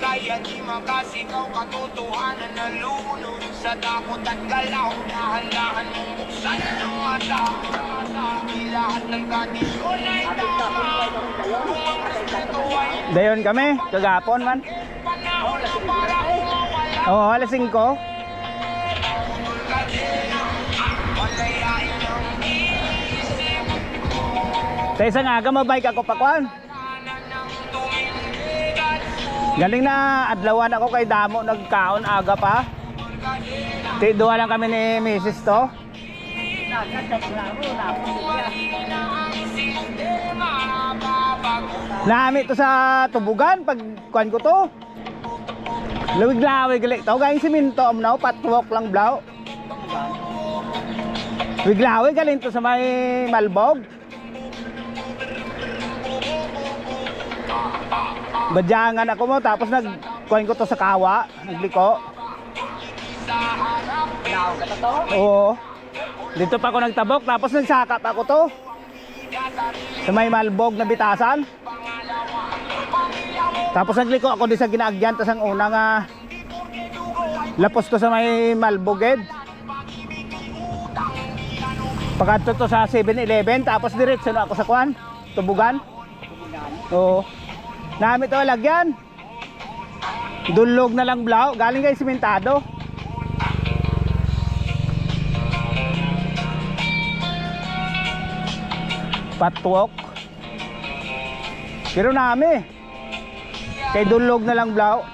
Kaya di makasigaw katotohanan na lunod sa takot at galaw. Dahan-dahan mong buksan ng mata. Di lahat ng kondisyon ay tama. Kung ang respeto ay Dayon kami, kagapon man. panahon na para umawala. Oo, alas 5. Malayain ang isip. Sa isang aga, mabike ako pa kwan. Kanan ng tumindig at Galing na adlawan ako kay Damo, nagkaon aga pa. Duwa lang kami ni Mrs. to. Nami to sa tubugan pag kuan ko to. Lawig-lawig gali to, galing siminto amnaw, patwalk lang blaw. Lawig-lawig galing to sa may Malbog. Badyangan ako mo, tapos nagkuhain ko to sa kawa, nagliko. Oo. Dito pa ako nagtabok, tapos nagsaka pa ako to. Sa may Malbog na bitasan. Tapos nagliko ako din sa ginaagyan, tapos ang unang lapos to sa may Malboged. Pagkatto to sa 7-Eleven, tapos diretso na ako sa kwan, tubugan. Oo. Nami to lagyan. Dulog na lang blaw, galing kay simentado. Patwalk. Pero nami. Kay dulog na lang blaw.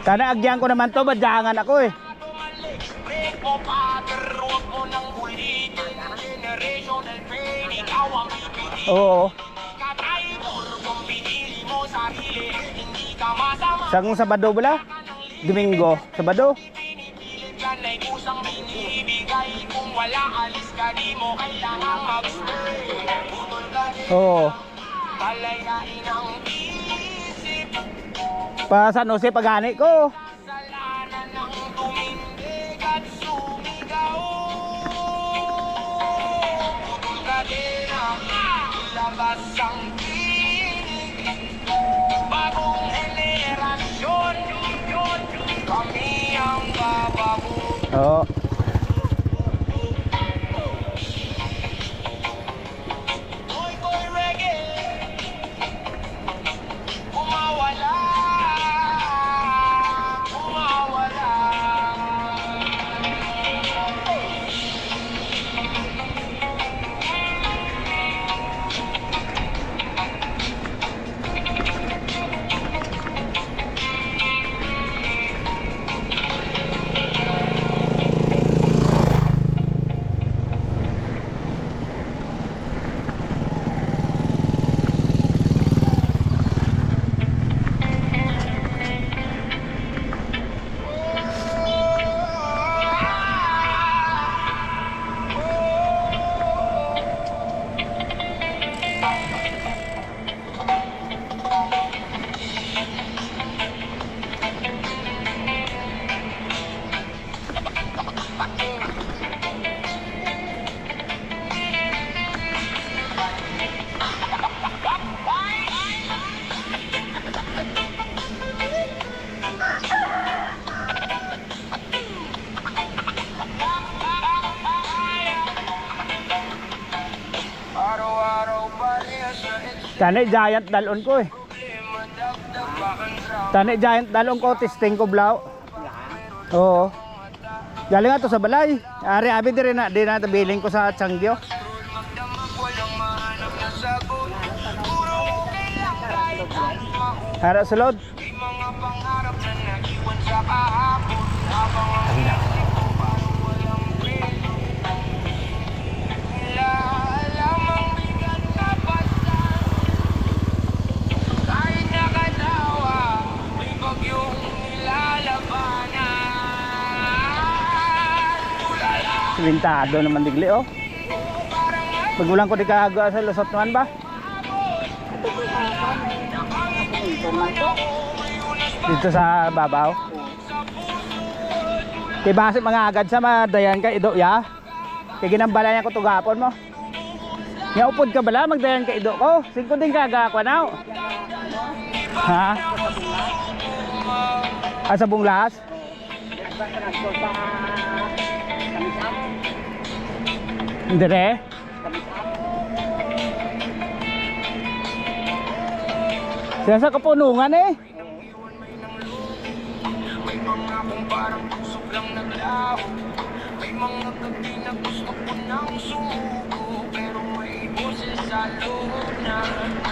Kana agyan ko naman to, badyangan ako eh. Oo. Sang Sabado bala? Domingo, Sabado. Oo. Pa San Jose pagani ko. Bagong henerasyon, kami ang babago. Oo. Koy reggae, kumawala, kumawala. Tani giant dalon ko eh. Tani giant dalon ko, testing ko blaw. Oo. Galing nga to sa balay. Ari abi dire na, di na tabiling ko sa Changgyo. Harap sulod. Mga pangarap na naiwan sa kahapon habang ang isip ko paano walang break. Lamang bigat na basta kahit nakatawa may bagyong nilalabanan. Tulala Sintado naman digli oh. Magulang ko di kagawa sa lusot naman ba? Dito sa babaw. Kay basit mga agad sa madayan ka ido ya. Kay ginambalayan ko tugapon mo. Yaupod ka bala, magdayan ka ido ko. 5 din ka ako na. Ha? Sa Bunglas? Hindi re? Siya sa kapunungan eh. May mga kung parang tusok lang naglaho. May mga gabi na gusto ko nang sumuko. Pero may boses sa loob na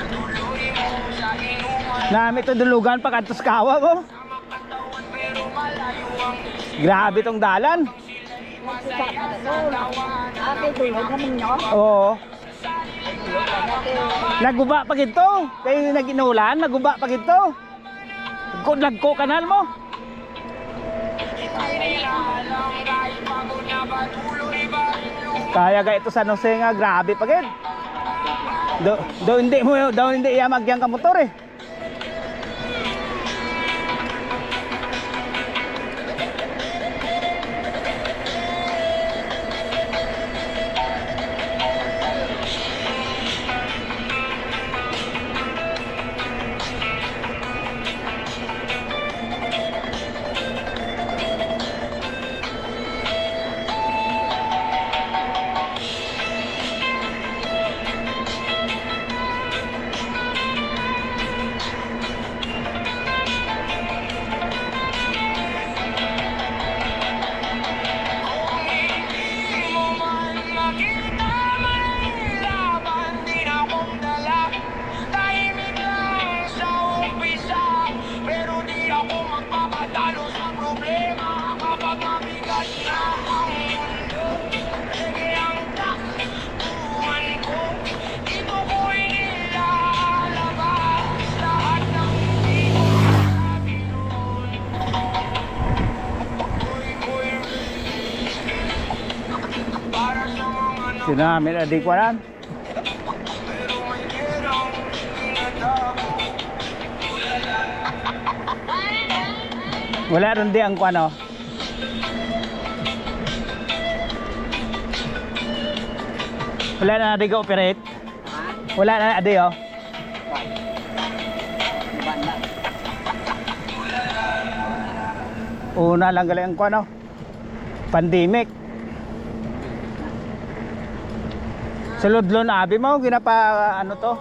tuloy mo sa inuman. Nami ito dulugan pa kantos kawa ko. Sama katawan pero malayo ang Grabe tong dalan. masaya sa tawanan. Ate, tulog naman nyo. Oo. Naguba pa gito. Kaya naginulan, naguba pa gito. Lagko kanal mo. Hindi nila alam kahit pagod na patuloy ba rin lumayo. Kaya ga ito sa Jose nga grabe pa gid. Do hindi iya magyang ka motor eh. Sinamin na di ko alam. Wala ron di ang kuano. Wala na di ka operate. Wala na di oh. Una lang galing ang kuano. Pandemic. Suludlon abi mo ginapa ano to?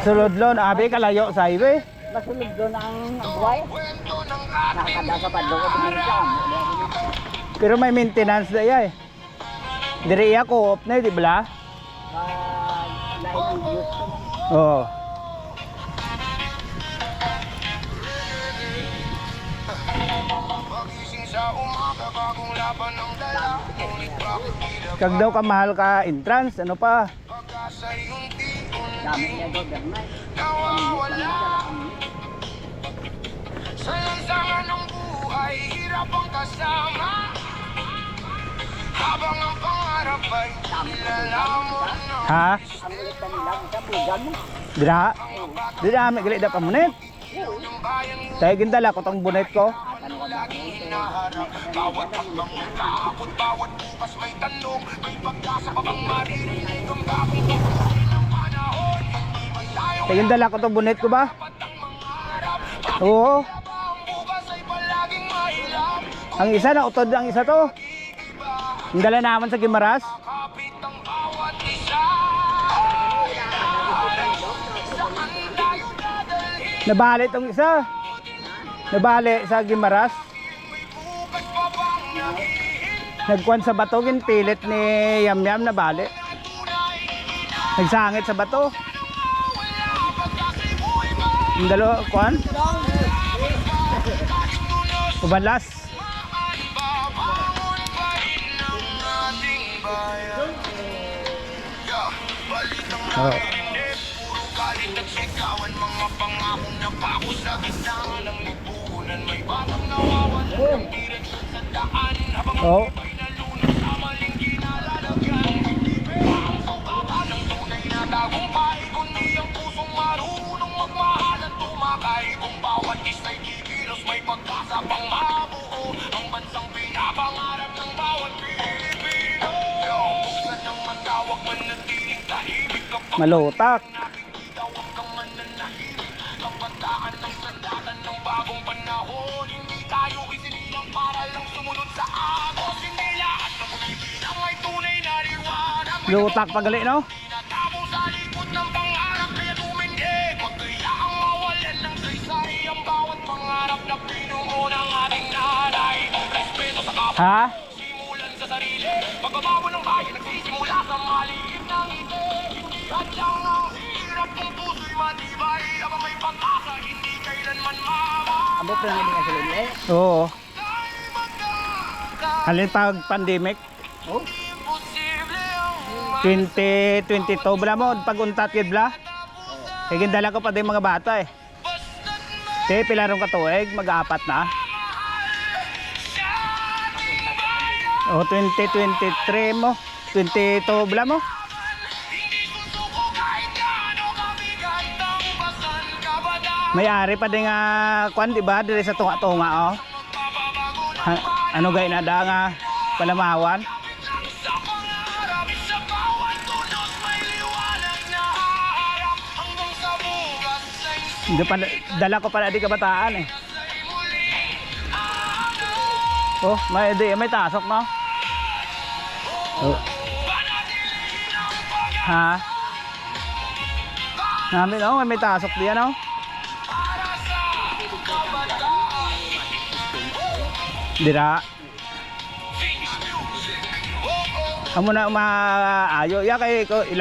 Suludlon abi kalayo sa highway. Masulog doon ang buhay. Nakakada sa padlo ko pinagkam. Pero may maintenance na iya eh. Dire iya ko off na di ba? Lain ang Diyos ko. Oo. Magising sa umaga bagong laban ng dala. Ngunit bakit tila Kag daw ka mahal ka entrance, ano pa? pag-asa'y unti-unti Dami niya doon, Bernay. nawawala. Sa lansangan ng buhay, hirap ang kasama. Habang ang pangarap ay nilalamon na. Ha? Ang ulit na nila, sa pugan mo. Dira? Dira may gali da pamunit. Yung bayan mo Tayo gindala ko tong bunet ko. laging hinaharap. Bawat hakbang mo kaabot, bawat bukas may tanong. May pag-asa pa bang maririnig ang bagong tutusin ng panahon? Hindi man tayo Tayo gindala ko tong bunet ko ba? patang mangarap. Oo. Ang bukas ay palaging mahirap. Ang isa na utod ang isa to. Ang dala naman sa Gimaras. Kapit ang bawat isa. Saan tayo dadalhin? Nabali tong isa. Nabali sa Gimaras. Bukas pa bang naghihintay? Nagkuhan sa bato, ginpilit ni Yam Yam nabali. Nagsangit sa bato. Ang dalo, kuhan? Ubalas. Babangon pa rin ang ating bayan. Balitang Oo. narinig, puro galit at sigawan. Mga pangakong napako sa gitna ng lipunan. May batang nawawalan ng direksyon sa daan. Habang Oo. may nalunod sa maling kinalalagyan. Hindi pera ang sukata ng tunay na tagumpay. Kundi ang pusong marunong magmahal at tumakay. Kung bawat isa'y kikilos, may pag-asa pang mabuo. Ang bansang pinapangarap ng bawat Pilipino. Malutak. Kabataan ng sandatan ng bagong panahon. Hindi tayo isinilang para lang sumunod sa agos. Hindi lahat ng pumipinang ay tunay na liwanag. Lutak pagali, no? Tinatabo sa likod ng pangarap kaya tumindig. Huwag kayaang mawalan ng saysay ang bawat pangarap na pinuo ng ating nanay. Respeto sa kapwa, Ha? simulan sa sarili. Pagbabago ng bayan nagsisimula sa maliit na ngiti. Hindi hadlang ang hirap kung puso'y matibay. Habang may pag-asa, hindi kailanman mawawala. Abot na namin ang salon eh. Oo. Halin pag pandemic, Oh, Imposible ang 2022 bala mo, pag untat kid bla. Kaya gindala ko pa din mga bata eh. Kaya pilarong katuig, mag-apat na. O 2023 mo, 22 bala mo. May-ari pa din nga kwan, di ba? Dire sa tunga-tunga, oh. Ha, ano gay na da nga palamawan? Sa pangarap, sa bawat tunos may liwanag na haharap hanggang sa bukas ay Hindi pa, dala ko pala di kabataan eh. muli. Oh, may tasok no? Oh. Ha? Namin oh, may tasok diyan oh. Dira. Amo na umaayo. Ya kay ko ilap